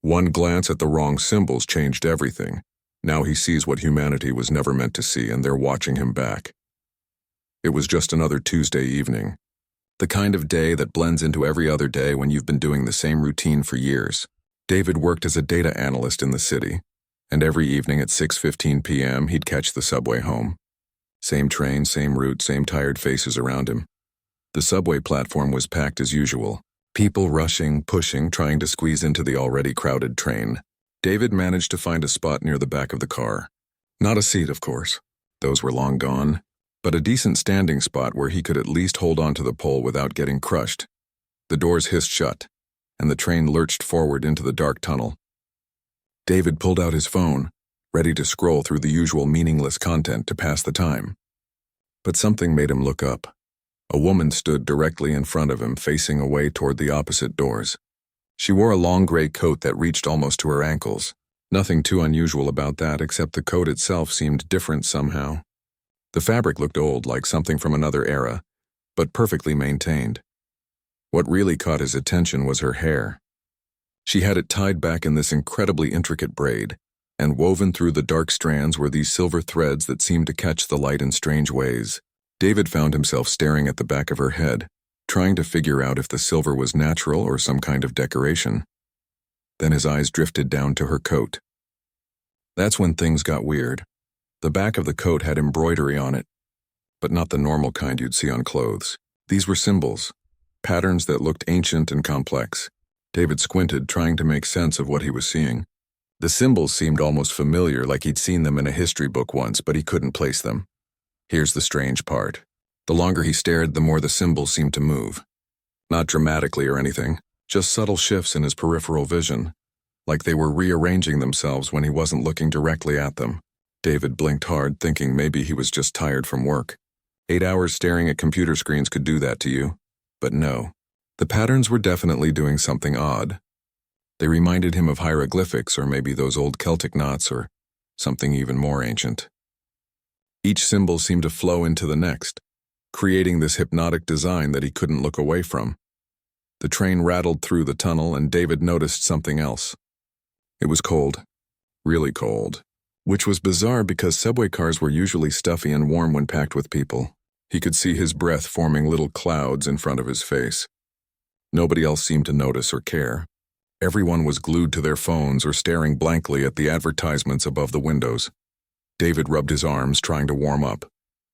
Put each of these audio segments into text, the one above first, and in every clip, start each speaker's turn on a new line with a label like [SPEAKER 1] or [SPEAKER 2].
[SPEAKER 1] One glance at the wrong symbols changed everything. Now he sees what humanity was never meant to see, and they're watching him back. It was just another Tuesday evening. The kind of day that blends into every other day when you've been doing the same routine for years. David worked as a data analyst in the city, and every evening at 6:15 p.m. he'd catch the subway home. Same train, same route, same tired faces around him. The subway platform was packed as usual. People rushing, pushing, trying to squeeze into the already crowded train. David managed to find a spot near the back of the car. Not a seat, of course. Those were long gone. But a decent standing spot where he could at least hold onto the pole without getting crushed. The doors hissed shut, and the train lurched forward into the dark tunnel. David pulled out his phone, ready to scroll through the usual meaningless content to pass the time. But something made him look up. A woman stood directly in front of him, facing away toward the opposite doors. She wore a long gray coat that reached almost to her ankles. Nothing too unusual about that, except the coat itself seemed different somehow. The fabric looked old, like something from another era, but perfectly maintained. What really caught his attention was her hair. She had it tied back in this incredibly intricate braid, and woven through the dark strands were these silver threads that seemed to catch the light in strange ways. David found himself staring at the back of her head, trying to figure out if the silver was natural or some kind of decoration. Then his eyes drifted down to her coat. That's when things got weird. The back of the coat had embroidery on it, but not the normal kind you'd see on clothes. These were symbols, patterns that looked ancient and complex. David squinted, trying to make sense of what he was seeing. The symbols seemed almost familiar, like he'd seen them in a history book once, but he couldn't place them. Here's the strange part. The longer he stared, the more the symbols seemed to move. Not dramatically or anything, just subtle shifts in his peripheral vision, like they were rearranging themselves when he wasn't looking directly at them. David blinked hard, thinking maybe he was just tired from work. 8 hours staring at computer screens could do that to you. But no. The patterns were definitely doing something odd. They reminded him of hieroglyphics, or maybe those old Celtic knots, or something even more ancient. Each symbol seemed to flow into the next, creating this hypnotic design that he couldn't look away from. The train rattled through the tunnel, and David noticed something else. It was cold. Really cold. Which was bizarre because subway cars were usually stuffy and warm when packed with people. He could see his breath forming little clouds in front of his face. Nobody else seemed to notice or care. Everyone was glued to their phones or staring blankly at the advertisements above the windows. David rubbed his arms, trying to warm up,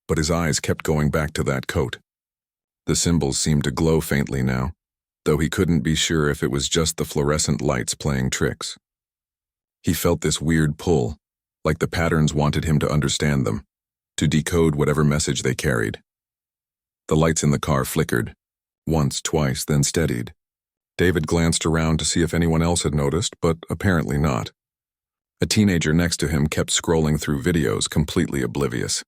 [SPEAKER 1] but his eyes kept going back to that coat. The symbols seemed to glow faintly now, though he couldn't be sure if it was just the fluorescent lights playing tricks. He felt this weird pull, like the patterns wanted him to understand them, to decode whatever message they carried. The lights in the car flickered, once, twice, then steadied. David glanced around to see if anyone else had noticed, but apparently not. A teenager next to him kept scrolling through videos, completely oblivious.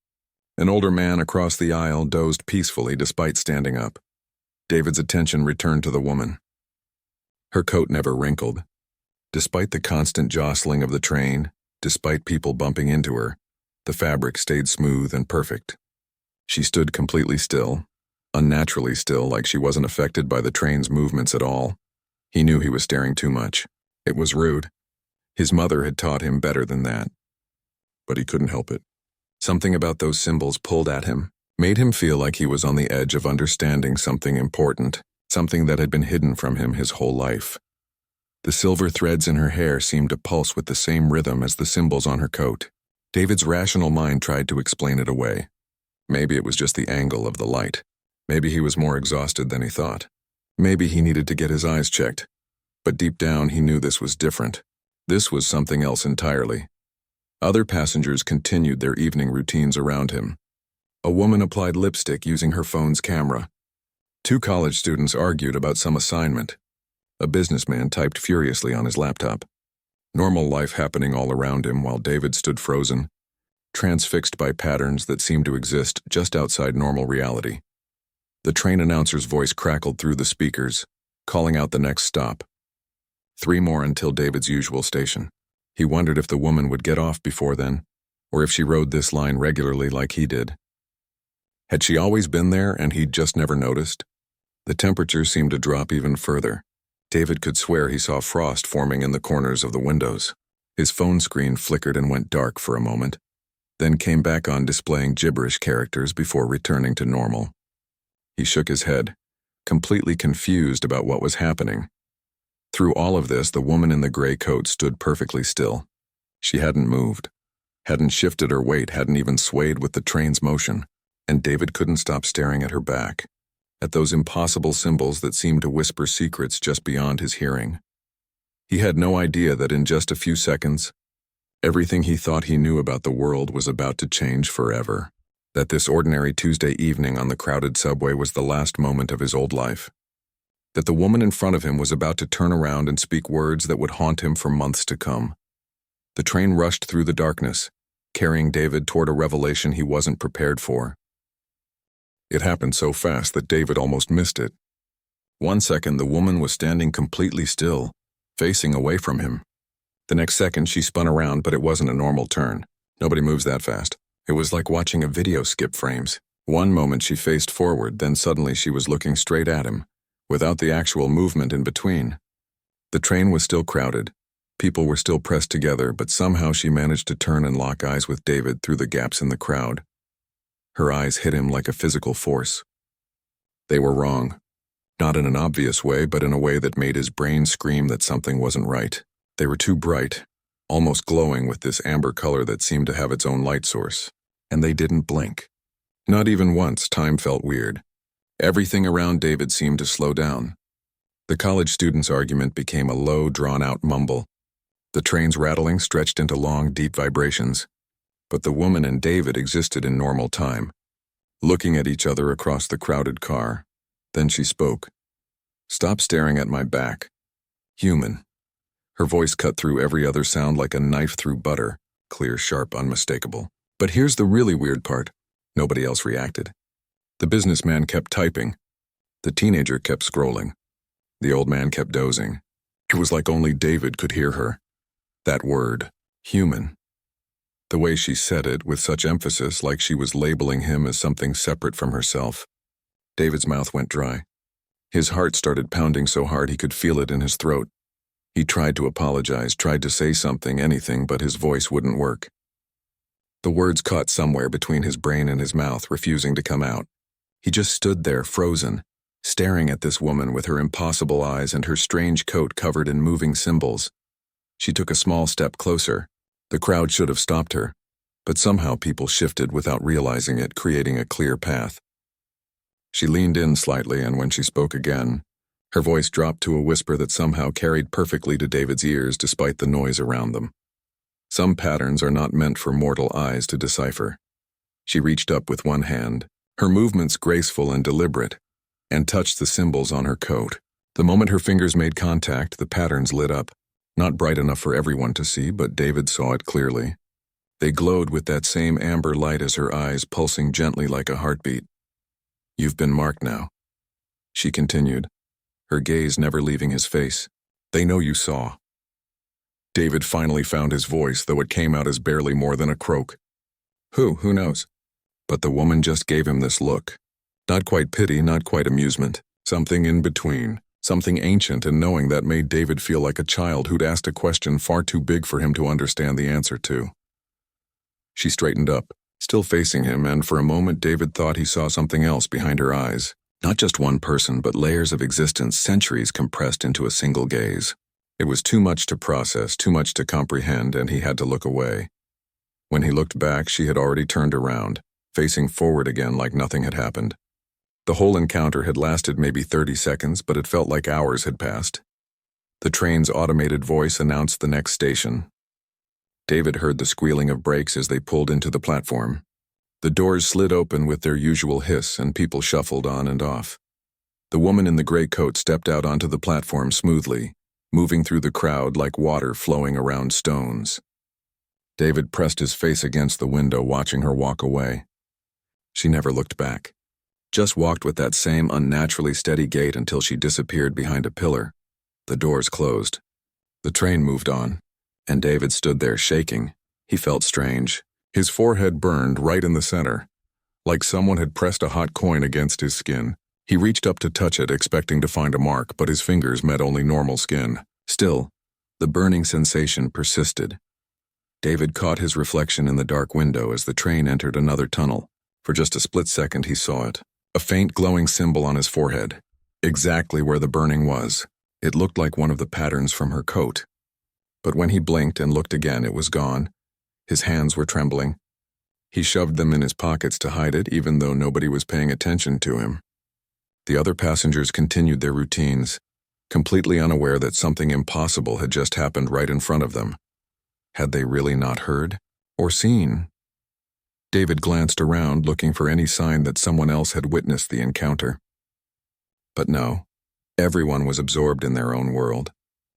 [SPEAKER 1] An older man across the aisle dozed peacefully despite standing up. David's attention returned to the woman. Her coat never wrinkled. Despite the constant jostling of the train, despite people bumping into her, the fabric stayed smooth and perfect. She stood completely still, unnaturally still, like she wasn't affected by the train's movements at all. He knew he was staring too much. It was rude. His mother had taught him better than that. But he couldn't help it. Something about those symbols pulled at him, made him feel like he was on the edge of understanding something important, something that had been hidden from him his whole life. The silver threads in her hair seemed to pulse with the same rhythm as the symbols on her coat. David's rational mind tried to explain it away. Maybe it was just the angle of the light. Maybe he was more exhausted than he thought. Maybe he needed to get his eyes checked. But deep down he knew this was different. This was something else entirely. Other passengers continued their evening routines around him. A woman applied lipstick using her phone's camera. 2 college students argued about some assignment. A businessman typed furiously on his laptop. Normal life happening all around him while David stood frozen, transfixed by patterns that seemed to exist just outside normal reality. The train announcer's voice crackled through the speakers, calling out the next stop. 3 more until David's usual station. He wondered if the woman would get off before then, or if she rode this line regularly like he did. Had she always been there and he'd just never noticed? The temperature seemed to drop even further. David could swear he saw frost forming in the corners of the windows. His phone screen flickered and went dark for a moment, then came back on displaying gibberish characters before returning to normal. He shook his head, completely confused about what was happening. Through all of this, the woman in the gray coat stood perfectly still. She hadn't moved, hadn't shifted her weight, hadn't even swayed with the train's motion, and David couldn't stop staring at her back, at those impossible symbols that seemed to whisper secrets just beyond his hearing. He had no idea that in just a few seconds, everything he thought he knew about the world was about to change forever. That this ordinary Tuesday evening on the crowded subway was the last moment of his old life. That the woman in front of him was about to turn around and speak words that would haunt him for months to come. The train rushed through the darkness, carrying David toward a revelation he wasn't prepared for. It happened so fast that David almost missed it. 1 second, the woman was standing completely still, facing away from him. The next second, she spun around, but it wasn't a normal turn. Nobody moves that fast. It was like watching a video skip frames. One moment she faced forward, then suddenly she was looking straight at him, without the actual movement in between. The train was still crowded. People were still pressed together, but somehow she managed to turn and lock eyes with David through the gaps in the crowd. Her eyes hit him like a physical force. They were wrong. Not in an obvious way, but in a way that made his brain scream that something wasn't right. They were too bright, almost glowing with this amber color that seemed to have its own light source. And they didn't blink. Not even once. Time felt weird. Everything around David seemed to slow down. The college student's argument became a low, drawn-out mumble. The train's rattling stretched into long, deep vibrations. But the woman and David existed in normal time, looking at each other across the crowded car. Then she spoke. "Stop staring at my back. Human." Her voice cut through every other sound like a knife through butter, clear, sharp, unmistakable. But here's the really weird part. Nobody else reacted. The businessman kept typing. The teenager kept scrolling. The old man kept dozing. It was like only David could hear her. That word, human. The way she said it, with such emphasis, like she was labeling him as something separate from herself. David's mouth went dry. His heart started pounding so hard he could feel it in his throat. He tried to apologize, tried to say something, anything, but his voice wouldn't work. The words caught somewhere between his brain and his mouth, refusing to come out. He just stood there, frozen, staring at this woman with her impossible eyes and her strange coat covered in moving symbols. She took a small step closer. The crowd should have stopped her, but somehow people shifted without realizing it, creating a clear path. She leaned in slightly, and when she spoke again, her voice dropped to a whisper that somehow carried perfectly to David's ears despite the noise around them. Some patterns are not meant for mortal eyes to decipher. She reached up with one hand, her movements graceful and deliberate, and touched the symbols on her coat. The moment her fingers made contact, the patterns lit up. Not bright enough for everyone to see, but David saw it clearly. They glowed with that same amber light as her eyes, pulsing gently like a heartbeat. "You've been marked now," she continued, her gaze never leaving his face. "They know you saw." David finally found his voice, though it came out as barely more than a croak. Who knows? But the woman just gave him this look. Not quite pity, not quite amusement. Something in between. Something ancient and knowing that made David feel like a child who'd asked a question far too big for him to understand the answer to. She straightened up, still facing him, and for a moment David thought he saw something else behind her eyes. Not just one person, but layers of existence, centuries compressed into a single gaze. It was too much to process, too much to comprehend, and he had to look away. When he looked back, she had already turned around, facing forward again like nothing had happened. The whole encounter had lasted maybe 30 seconds, but it felt like hours had passed. The train's automated voice announced the next station. David heard the squealing of brakes as they pulled into the platform. The doors slid open with their usual hiss, and people shuffled on and off. The woman in the gray coat stepped out onto the platform smoothly, moving through the crowd like water flowing around stones. David pressed his face against the window, watching her walk away. She never looked back. Just walked with that same unnaturally steady gait until she disappeared behind a pillar. The doors closed. The train moved on, and David stood there shaking. He felt strange. His forehead burned right in the center, like someone had pressed a hot coin against his skin. He reached up to touch it, expecting to find a mark, but his fingers met only normal skin. Still, the burning sensation persisted. David caught his reflection in the dark window as the train entered another tunnel. For just a split second he saw it. A faint glowing symbol on his forehead. Exactly where the burning was. It looked like one of the patterns from her coat. But when he blinked and looked again, it was gone. His hands were trembling. He shoved them in his pockets to hide it, even though nobody was paying attention to him. The other passengers continued their routines, completely unaware that something impossible had just happened right in front of them. Had they really not heard or seen? David glanced around, looking for any sign that someone else had witnessed the encounter. But no, everyone was absorbed in their own world.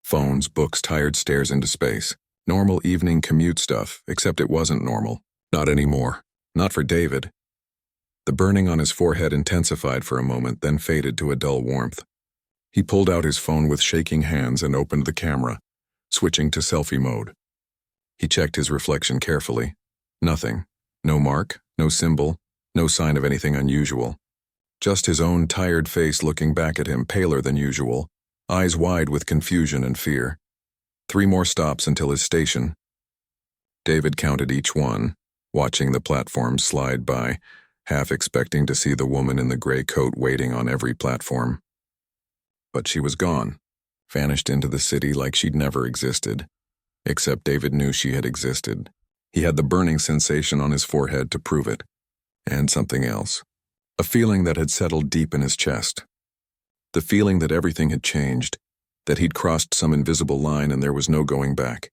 [SPEAKER 1] Phones, books, tired stares into space. Normal evening commute stuff, except it wasn't normal. Not anymore. Not for David. The burning on his forehead intensified for a moment, then faded to a dull warmth. He pulled out his phone with shaking hands and opened the camera, switching to selfie mode. He checked his reflection carefully. Nothing. No mark, no symbol, no sign of anything unusual. Just his own tired face looking back at him, paler than usual, eyes wide with confusion and fear. 3 more stops until his station. David counted each one, watching the platforms slide by, half expecting to see the woman in the gray coat waiting on every platform. But she was gone, vanished into the city like she'd never existed. Except David knew she had existed. He had the burning sensation on his forehead to prove it. And something else. A feeling that had settled deep in his chest. The feeling that everything had changed, that he'd crossed some invisible line and there was no going back.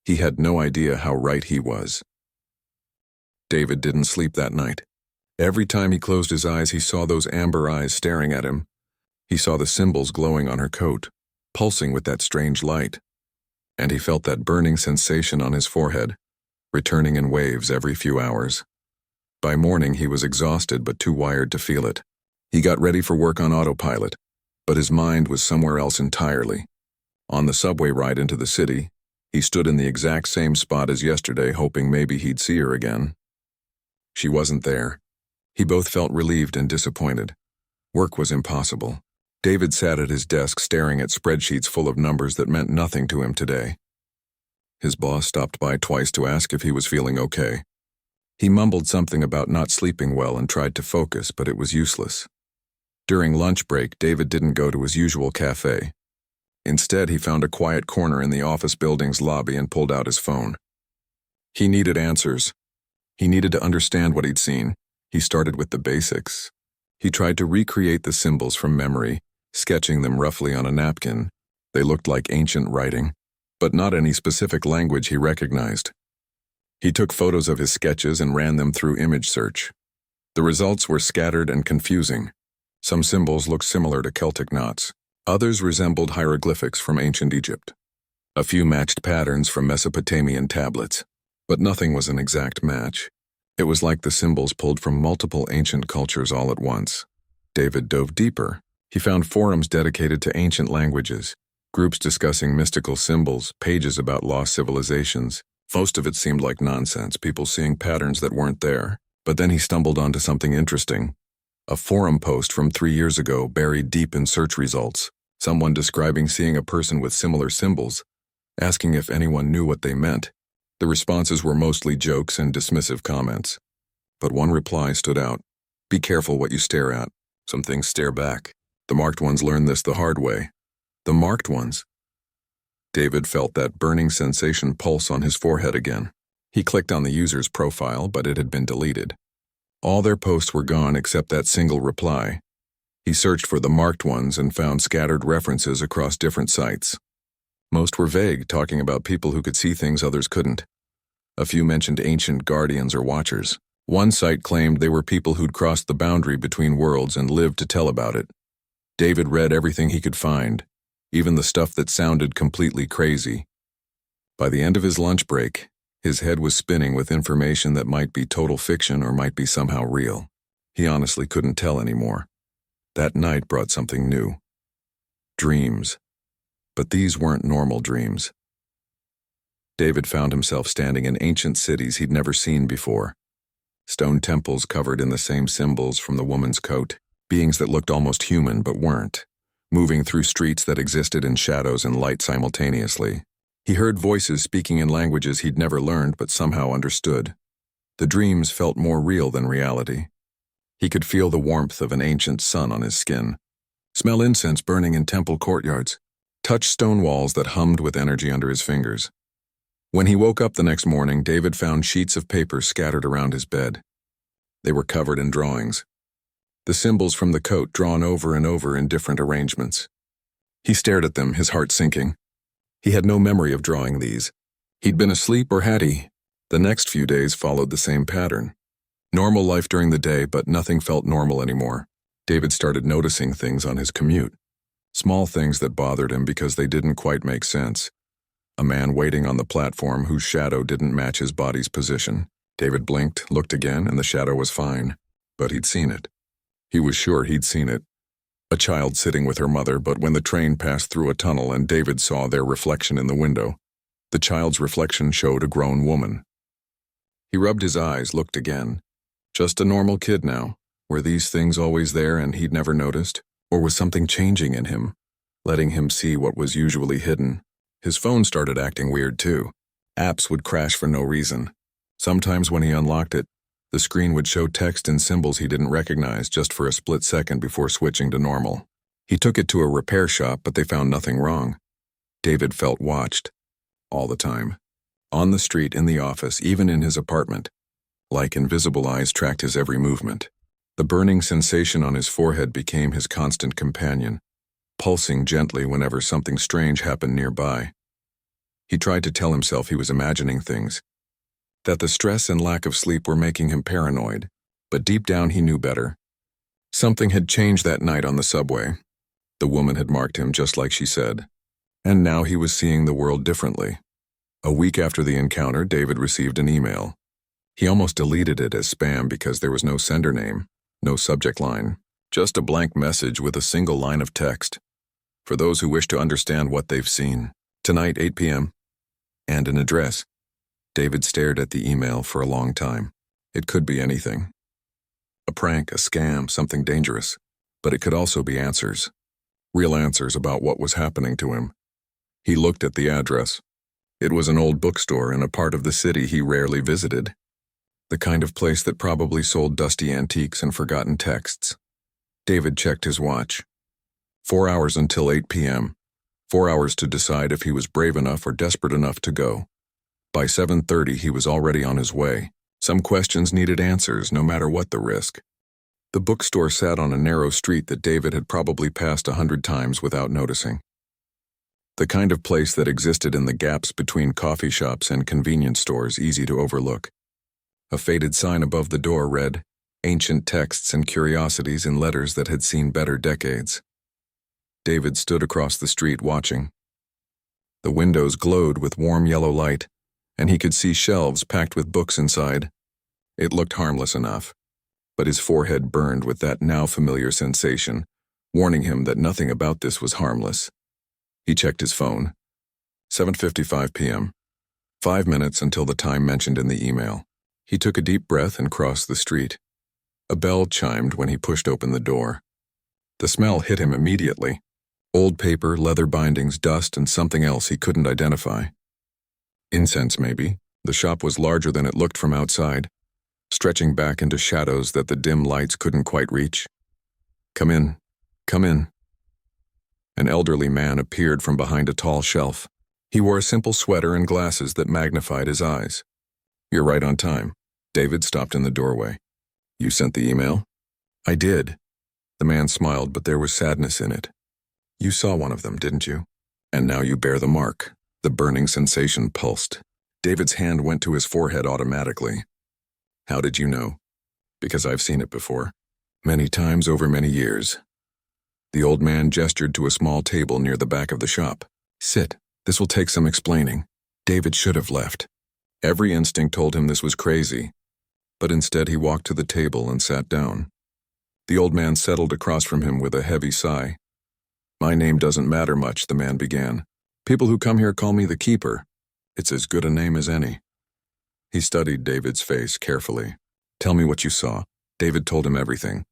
[SPEAKER 1] He had no idea how right he was. David didn't sleep that night. Every time he closed his eyes, he saw those amber eyes staring at him. He saw the symbols glowing on her coat, pulsing with that strange light. And he felt that burning sensation on his forehead, returning in waves every few hours. By morning, he was exhausted but too wired to feel it. He got ready for work on autopilot, but his mind was somewhere else entirely. On the subway ride into the city, he stood in the exact same spot as yesterday, hoping maybe he'd see her again. She wasn't there. He both felt relieved and disappointed. Work was impossible. David sat at his desk staring at spreadsheets full of numbers that meant nothing to him today. His boss stopped by twice to ask if he was feeling okay. He mumbled something about not sleeping well and tried to focus, but it was useless. During lunch break, David didn't go to his usual cafe. Instead, he found a quiet corner in the office building's lobby and pulled out his phone. He needed answers. He needed to understand what he'd seen. He started with the basics. He tried to recreate the symbols from memory, sketching them roughly on a napkin. They looked like ancient writing, but not any specific language he recognized. He took photos of his sketches and ran them through image search. The results were scattered and confusing. Some symbols looked similar to Celtic knots. Others resembled hieroglyphics from ancient Egypt. A few matched patterns from Mesopotamian tablets, but nothing was an exact match. It was like the symbols pulled from multiple ancient cultures all at once. David dove deeper. He found forums dedicated to ancient languages, groups discussing mystical symbols, pages about lost civilizations. Most of it seemed like nonsense, people seeing patterns that weren't there. But then he stumbled onto something interesting. A forum post from 3 years ago buried deep in search results. Someone describing seeing a person with similar symbols, asking if anyone knew what they meant. The responses were mostly jokes and dismissive comments. But one reply stood out. Be careful what you stare at. Some things stare back. The marked ones learn this the hard way. The marked ones. David felt that burning sensation pulse on his forehead again. He clicked on the user's profile, but it had been deleted. All their posts were gone except that single reply. He searched for the marked ones and found scattered references across different sites. Most were vague, talking about people who could see things others couldn't. A few mentioned ancient guardians or watchers. One site claimed they were people who'd crossed the boundary between worlds and lived to tell about it. David read everything he could find, even the stuff that sounded completely crazy. By the end of his lunch break, his head was spinning with information that might be total fiction or might be somehow real. He honestly couldn't tell anymore. That night brought something new. Dreams. But these weren't normal dreams. David found himself standing in ancient cities he'd never seen before. Stone temples covered in the same symbols from the woman's coat. beings that looked almost human but weren't, moving through streets that existed in shadows and light simultaneously. He heard voices speaking in languages he'd never learned but somehow understood. The dreams felt more real than reality. He could feel the warmth of an ancient sun on his skin, smell incense burning in temple courtyards, touch stone walls that hummed with energy under his fingers. When he woke up the next morning, David found sheets of paper scattered around his bed. They were covered in drawings, the symbols from the coat drawn over and over in different arrangements. He stared at them, his heart sinking. He had no memory of drawing these. He'd been asleep, or had he? The next few days followed the same pattern. Normal life during the day, but nothing felt normal anymore. David started noticing things on his commute. Small things that bothered him because they didn't quite make sense. A man waiting on the platform whose shadow didn't match his body's position. David blinked, looked again, and the shadow was fine. But he'd seen it. He was sure he'd seen it. A child sitting with her mother, but when the train passed through a tunnel and David saw their reflection in the window, the child's reflection showed a grown woman. He rubbed his eyes, looked again. Just a normal kid now. Were these things always there and he'd never noticed? Or was something changing in him, letting him see what was usually hidden? His phone started acting weird too. Apps would crash for no reason. Sometimes when he unlocked it, the screen would show text and symbols he didn't recognize just for a split second before switching to normal. He took it to a repair shop, but they found nothing wrong. David felt watched. All the time. On the street, in the office, even in his apartment. Like invisible eyes tracked his every movement. The burning sensation on his forehead became his constant companion, pulsing gently whenever something strange happened nearby. He tried to tell himself he was imagining things, that the stress and lack of sleep were making him paranoid, but deep down he knew better. Something had changed that night on the subway. The woman had marked him just like she said, and now he was seeing the world differently. A week after the encounter, David received an email. He almost deleted it as spam because there was no sender name, no subject line, just a blank message with a single line of text. For those who wish to understand what they've seen. Tonight, 8 p.m. And an address. David stared at the email for a long time. It could be anything. A prank, a scam, something dangerous. But it could also be answers. Real answers about what was happening to him. He looked at the address. It was an old bookstore in a part of the city he rarely visited. The kind of place that probably sold dusty antiques and forgotten texts. David checked his watch. 4 hours until 8 p.m. 4 hours to decide if he was brave enough or desperate enough to go. By 7:30 he was already on his way. Some questions needed answers, no matter what the risk. The bookstore sat on a narrow street that David had probably passed 100 times without noticing. The kind of place that existed in the gaps between coffee shops and convenience stores, easy to overlook. A faded sign above the door read, "Ancient texts and curiosities in letters that had seen better decades." David stood across the street watching. The windows glowed with warm yellow light, and he could see shelves packed with books inside. It looked harmless enough, but his forehead burned with that now familiar sensation, warning him that nothing about this was harmless. He checked his phone. 7:55 p.m. 5 minutes until the time mentioned in the email. He took a deep breath and crossed the street. A bell chimed when he pushed open the door. The smell hit him immediately. Old paper, leather bindings, dust, and something else he couldn't identify. Incense, maybe. The shop was larger than it looked from outside, stretching back into shadows that the dim lights couldn't quite reach. "Come in. Come in." An elderly man appeared from behind a tall shelf. He wore a simple sweater and glasses that magnified his eyes. "You're right on time." David stopped in the doorway. "You sent the email?" "I did." The man smiled, but there was sadness in it. "You saw one of them, didn't you? And now you bear the mark." The burning sensation pulsed. David's hand went to his forehead automatically. "How did you know?" "Because I've seen it before. Many times over many years." The old man gestured to a small table near the back of the shop. "Sit. This will take some explaining." David should have left. Every instinct told him this was crazy, but instead he walked to the table and sat down. The old man settled across from him with a heavy sigh. "My name doesn't matter much," the man began. "People who come here call me the Keeper. It's as good a name as any." He studied David's face carefully. "Tell me what you saw." David told him everything.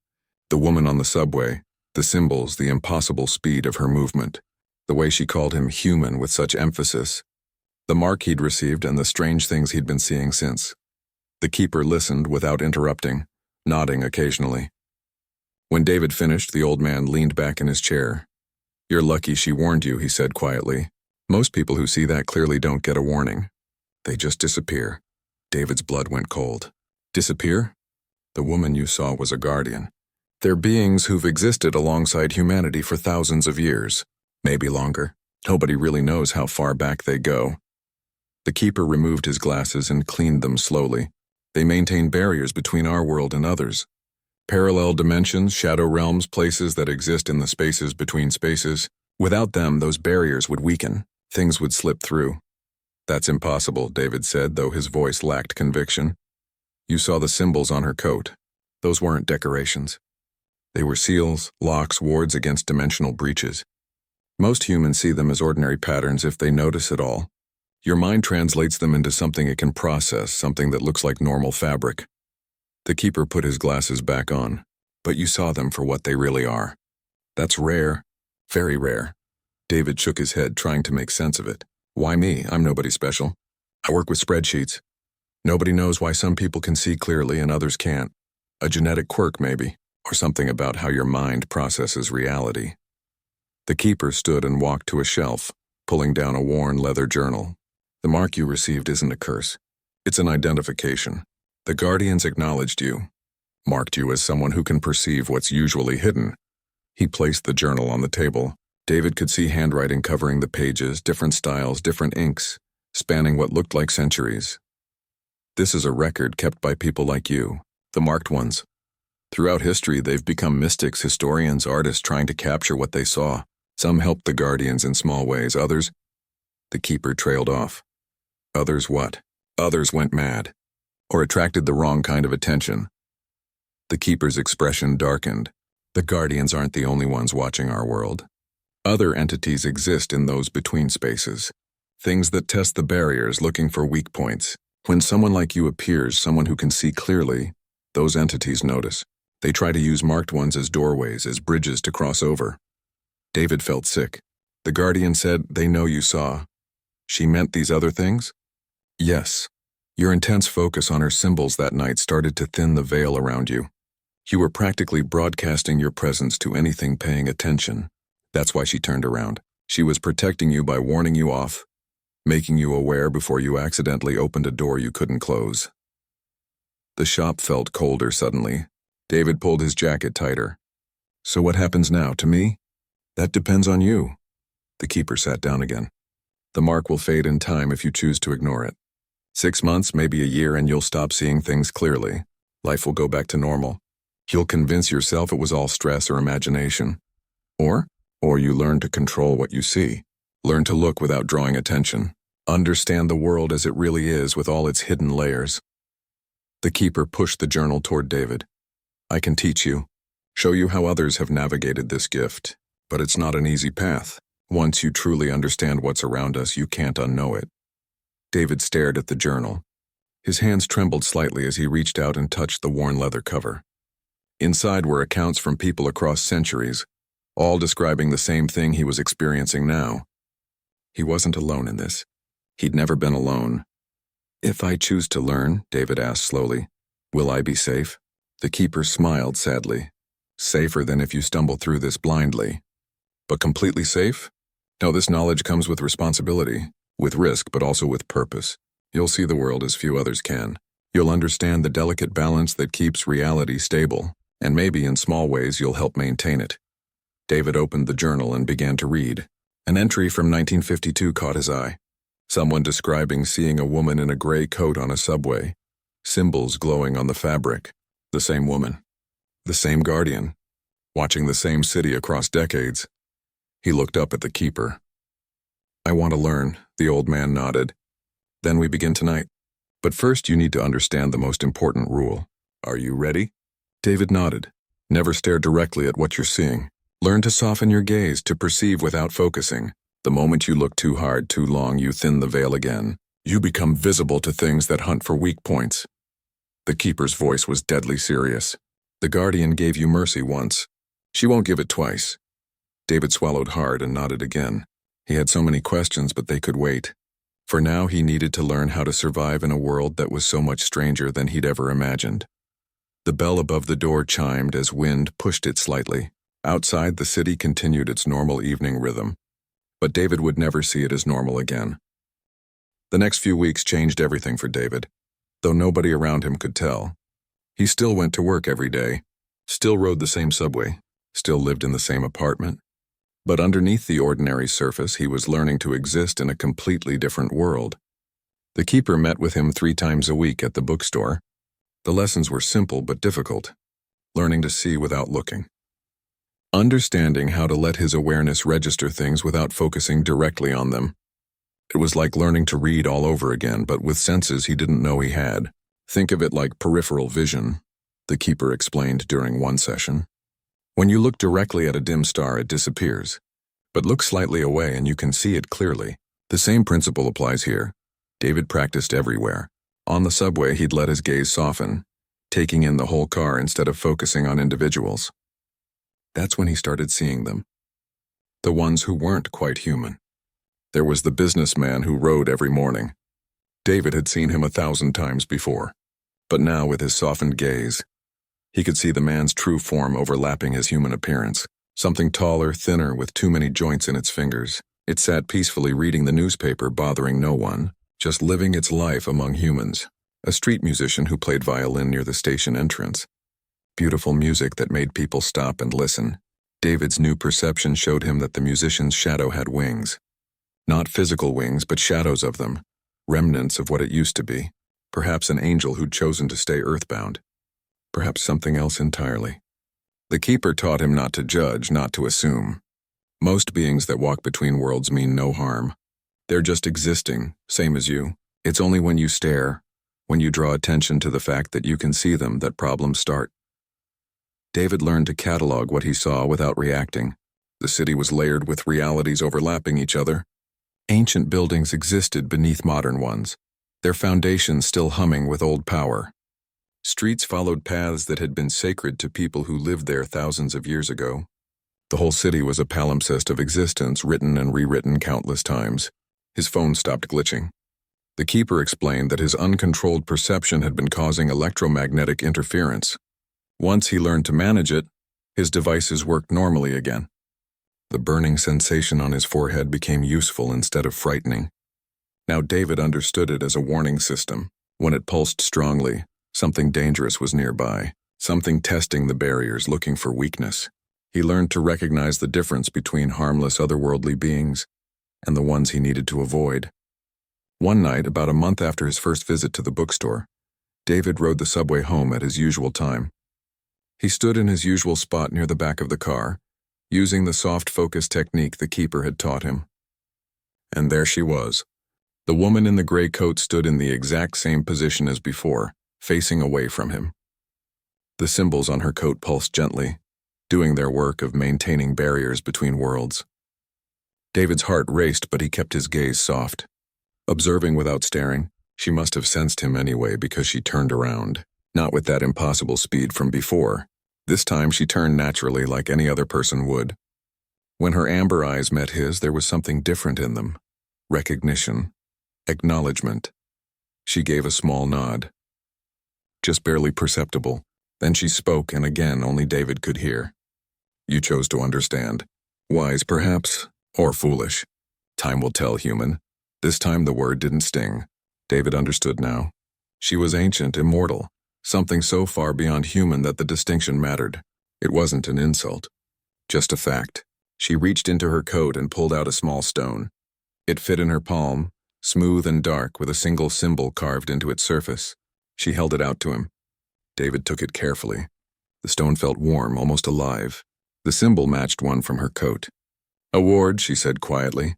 [SPEAKER 1] The woman on the subway, the symbols, the impossible speed of her movement, the way she called him human with such emphasis, the mark he'd received and the strange things he'd been seeing since. The keeper listened without interrupting, nodding occasionally. When David finished, the old man leaned back in his chair. "You're lucky she warned you," he said quietly. "Most people who see that clearly don't get a warning. They just disappear." David's blood went cold. Disappear? The woman you saw was a guardian. They're beings who've existed alongside humanity for thousands of years, maybe longer. Nobody really knows how far back they go. The keeper removed his glasses and cleaned them slowly. They maintain barriers between our world and others. Parallel dimensions, shadow realms, places that exist in the spaces between spaces. Without them, those barriers would weaken. Things would slip through. "That's impossible," David said, though his voice lacked conviction. "You saw the symbols on her coat. Those weren't decorations. They were seals, locks, wards against dimensional breaches. Most humans see them as ordinary patterns if they notice at all. Your mind translates them into something it can process, something that looks like normal fabric." The keeper put his glasses back on. "But you saw them for what they really are. That's rare. Very rare." David shook his head, trying to make sense of it. "Why me? I'm nobody special. I work with spreadsheets. Nobody knows why some people can see clearly and others can't. A genetic quirk, maybe, or something about how your mind processes reality." The keeper stood and walked to a shelf, pulling down a worn leather journal. "The mark you received isn't a curse. It's an identification. The guardians acknowledged you, marked you as someone who can perceive what's usually hidden." He placed the journal on the table. David could see handwriting covering the pages, different styles, different inks, spanning what looked like centuries. "This is a record kept by people like you, the marked ones. Throughout history, they've become mystics, historians, artists trying to capture what they saw. Some helped the guardians in small ways, others—" The keeper trailed off. "Others what?" "Others went mad. Or attracted the wrong kind of attention." The keeper's expression darkened. "The guardians aren't the only ones watching our world. Other entities exist in those between spaces. Things that test the barriers, looking for weak points. When someone like you appears, someone who can see clearly, those entities notice. They try to use marked ones as doorways, as bridges to cross over." David felt sick. "The guardian said they know you saw. She meant these other things?" "Yes. Your intense focus on her symbols that night started to thin the veil around you. You were practically broadcasting your presence to anything paying attention. That's why she turned around. She was protecting you by warning you off, making you aware before you accidentally opened a door you couldn't close." The shop felt colder suddenly. David pulled his jacket tighter. "So what happens now, to me?" "That depends on you." The keeper sat down again. "The mark will fade in time if you choose to ignore it. 6 months, maybe a year, and you'll stop seeing things clearly. Life will go back to normal. You'll convince yourself it was all stress or imagination. Or you learn to control what you see. Learn to look without drawing attention. Understand the world as it really is with all its hidden layers." The keeper pushed the journal toward David. "I can teach you, show you how others have navigated this gift. But it's not an easy path. Once you truly understand what's around us, you can't unknow it." David stared at the journal. His hands trembled slightly as he reached out and touched the worn leather cover. Inside were accounts from people across centuries, all describing the same thing he was experiencing now. He wasn't alone in this. He'd never been alone. "If I choose to learn," David asked slowly, "will I be safe?" The keeper smiled sadly. "Safer than if you stumble through this blindly." "But completely safe?" "No, this knowledge comes with responsibility, with risk, but also with purpose. You'll see the world as few others can. You'll understand the delicate balance that keeps reality stable, and maybe in small ways you'll help maintain it." David opened the journal and began to read. An entry from 1952 caught his eye. Someone describing seeing a woman in a gray coat on a subway. Symbols glowing on the fabric. The same woman. The same guardian. Watching the same city across decades. He looked up at the keeper. "I want to learn," the old man nodded. "Then we begin tonight. But first you need to understand the most important rule. Are you ready?" David nodded. "Never stare directly at what you're seeing. Learn to soften your gaze, to perceive without focusing. The moment you look too hard, too long, you thin the veil again. You become visible to things that hunt for weak points." The keeper's voice was deadly serious. The guardian gave you mercy once. She won't give it twice. David swallowed hard and nodded again. He had so many questions, but they could wait. For now, he needed to learn how to survive in a world that was so much stranger than he'd ever imagined. The bell above the door chimed as wind pushed it slightly. Outside, the city continued its normal evening rhythm. But David would never see it as normal again. The next few weeks changed everything for David, though nobody around him could tell. He still went to work every day, still rode the same subway, still lived in the same apartment. But underneath the ordinary surface, he was learning to exist in a completely different world. The keeper met with him 3 times a week at the bookstore. The lessons were simple but difficult, learning to see without looking. Understanding how to let his awareness register things without focusing directly on them. It was like learning to read all over again, but with senses he didn't know he had. Think of it like peripheral vision, the keeper explained during one session. When you look directly at a dim star, it disappears. But look slightly away and you can see it clearly. The same principle applies here. David practiced everywhere. On the subway, he'd let his gaze soften, taking in the whole car instead of focusing on individuals. That's when he started seeing them. The ones who weren't quite human. There was the businessman who rode every morning. David had seen him 1,000 times before. But now, with his softened gaze, he could see the man's true form overlapping his human appearance. Something taller, thinner, with too many joints in its fingers. It sat peacefully reading the newspaper, bothering no one, just living its life among humans. A street musician who played violin near the station entrance. Beautiful music that made people stop and listen. David's new perception showed him that the musician's shadow had wings. Not physical wings, but shadows of them. Remnants of what it used to be. Perhaps an angel who'd chosen to stay earthbound. Perhaps something else entirely. The keeper taught him not to judge, not to assume. Most beings that walk between worlds mean no harm. They're just existing, same as you. It's only when you stare, when you draw attention to the fact that you can see them, that problems start. David learned to catalog what he saw without reacting. The city was layered with realities overlapping each other. Ancient buildings existed beneath modern ones, their foundations still humming with old power. Streets followed paths that had been sacred to people who lived there thousands of years ago. The whole city was a palimpsest of existence, written and rewritten countless times. His phone stopped glitching. The keeper explained that his uncontrolled perception had been causing electromagnetic interference. Once he learned to manage it, his devices worked normally again. The burning sensation on his forehead became useful instead of frightening. Now David understood it as a warning system. When it pulsed strongly, something dangerous was nearby, something testing the barriers, looking for weakness. He learned to recognize the difference between harmless otherworldly beings and the ones he needed to avoid. One night, about a month after his first visit to the bookstore, David rode the subway home at his usual time. He stood in his usual spot near the back of the car, using the soft focus technique the keeper had taught him. And there she was. The woman in the gray coat stood in the exact same position as before, facing away from him. The symbols on her coat pulsed gently, doing their work of maintaining barriers between worlds. David's heart raced, but he kept his gaze soft. Observing without staring, she must have sensed him anyway because she turned around, not with that impossible speed from before. This time she turned naturally like any other person would. When her amber eyes met his, there was something different in them. Recognition. Acknowledgement. She gave a small nod. Just barely perceptible. Then she spoke, and again only David could hear. You chose to understand. Wise, perhaps, or foolish. Time will tell, human. This time the word didn't sting. David understood now. She was ancient, immortal. Something so far beyond human that the distinction mattered. It wasn't an insult. Just a fact. She reached into her coat and pulled out a small stone. It fit in her palm, smooth and dark with a single symbol carved into its surface. She held it out to him. David took it carefully. The stone felt warm, almost alive. The symbol matched one from her coat. A ward, she said quietly.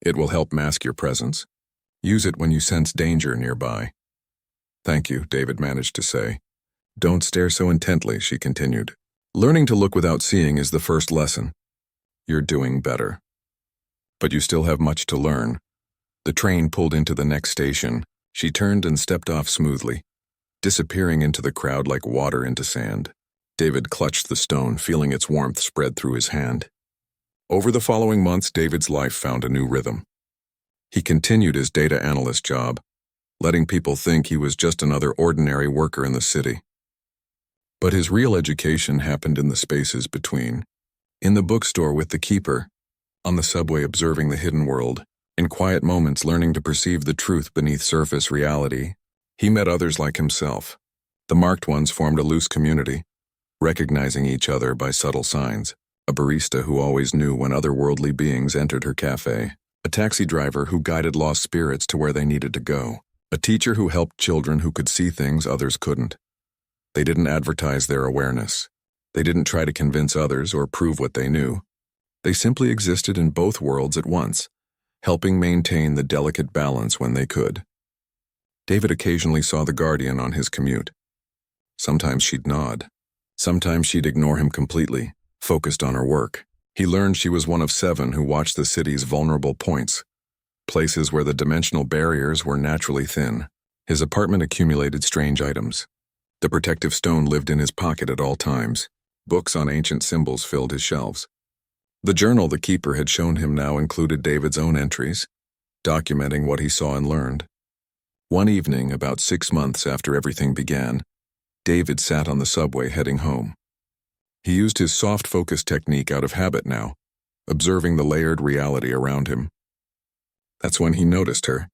[SPEAKER 1] It will help mask your presence. Use it when you sense danger nearby. Thank you, David managed to say. Don't stare so intently, she continued. Learning to look without seeing is the first lesson. You're doing better. But you still have much to learn. The train pulled into the next station. She turned and stepped off smoothly, disappearing into the crowd like water into sand. David clutched the stone, feeling its warmth spread through his hand. Over the following months, David's life found a new rhythm. He continued his data analyst job, letting people think he was just another ordinary worker in the city. But his real education happened in the spaces between. In the bookstore with the keeper, on the subway observing the hidden world, in quiet moments learning to perceive the truth beneath surface reality, he met others like himself. The marked ones formed a loose community, recognizing each other by subtle signs. A barista who always knew when otherworldly beings entered her cafe. A taxi driver who guided lost spirits to where they needed to go. A teacher who helped children who could see things others couldn't. They didn't advertise their awareness. They didn't try to convince others or prove what they knew. They simply existed in both worlds at once, helping maintain the delicate balance when they could. David occasionally saw the Guardian on his commute. Sometimes she'd nod. Sometimes she'd ignore him completely, focused on her work. He learned she was one of 7 who watched the city's vulnerable points, places where the dimensional barriers were naturally thin. His apartment accumulated strange items. The protective stone lived in his pocket at all times. Books on ancient symbols filled his shelves. The journal the keeper had shown him now included David's own entries, documenting what he saw and learned. One evening, about 6 months after everything began, David sat on the subway heading home. He used his soft focus technique out of habit now, observing the layered reality around him. That's when he noticed her,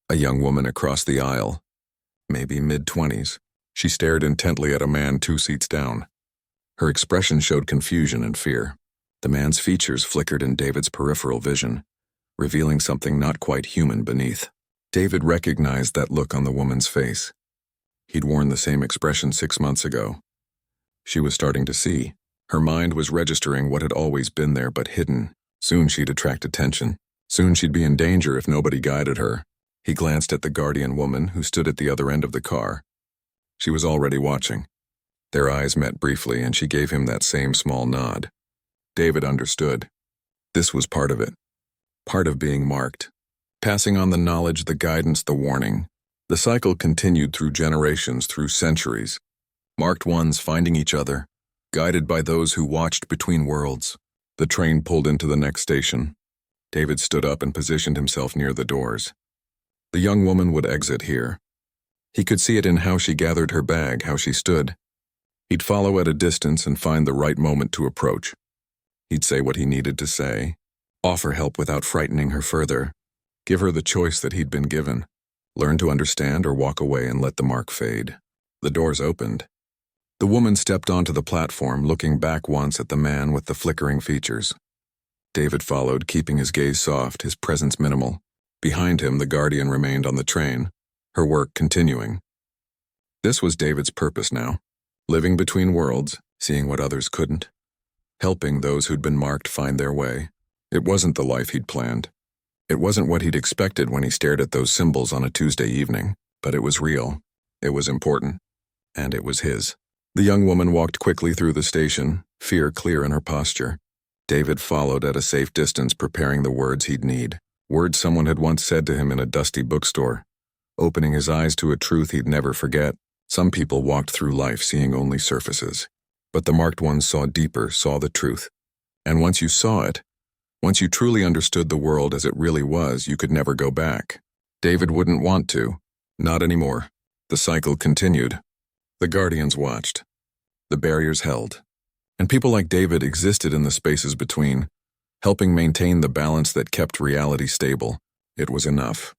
[SPEAKER 1] a young woman across the aisle, maybe mid-20s. She stared intently at a man 2 seats down. Her expression showed confusion and fear. The man's features flickered in David's peripheral vision, revealing something not quite human beneath. David recognized that look on the woman's face. He'd worn the same expression 6 months ago. She was starting to see. Her mind was registering what had always been there but hidden. Soon she'd attract attention. Soon she'd be in danger if nobody guided her. He glanced at the Guardian woman who stood at the other end of the car. She was already watching. Their eyes met briefly and she gave him that same small nod. David understood. This was part of it. Part of being marked. Passing on the knowledge, the guidance, the warning. The cycle continued through generations, through centuries. Marked ones finding each other, guided by those who watched between worlds. The train pulled into the next station. David stood up and positioned himself near the doors. The young woman would exit here. He could see it in how she gathered her bag, how she stood. He'd follow at a distance and find the right moment to approach. He'd say what he needed to say, offer help without frightening her further, give her the choice that he'd been given, learn to understand or walk away and let the mark fade. The doors opened. The woman stepped onto the platform, looking back once at the man with the flickering features. David followed, keeping his gaze soft, his presence minimal. Behind him, the Guardian remained on the train, her work continuing. This was David's purpose now, living between worlds, seeing what others couldn't, helping those who'd been marked find their way. It wasn't the life he'd planned. It wasn't what he'd expected when he stared at those symbols on a Tuesday evening, but it was real, it was important, and it was his. The young woman walked quickly through the station, fear clear in her posture. David followed at a safe distance, preparing the words he'd need. Words someone had once said to him in a dusty bookstore, opening his eyes to a truth he'd never forget. Some people walked through life seeing only surfaces, but the marked ones saw deeper, saw the truth. And once you saw it, once you truly understood the world as it really was, you could never go back. David wouldn't want to. Not anymore. The cycle continued. The Guardians watched. The barriers held. And people like David existed in the spaces between, helping maintain the balance that kept reality stable. It was enough.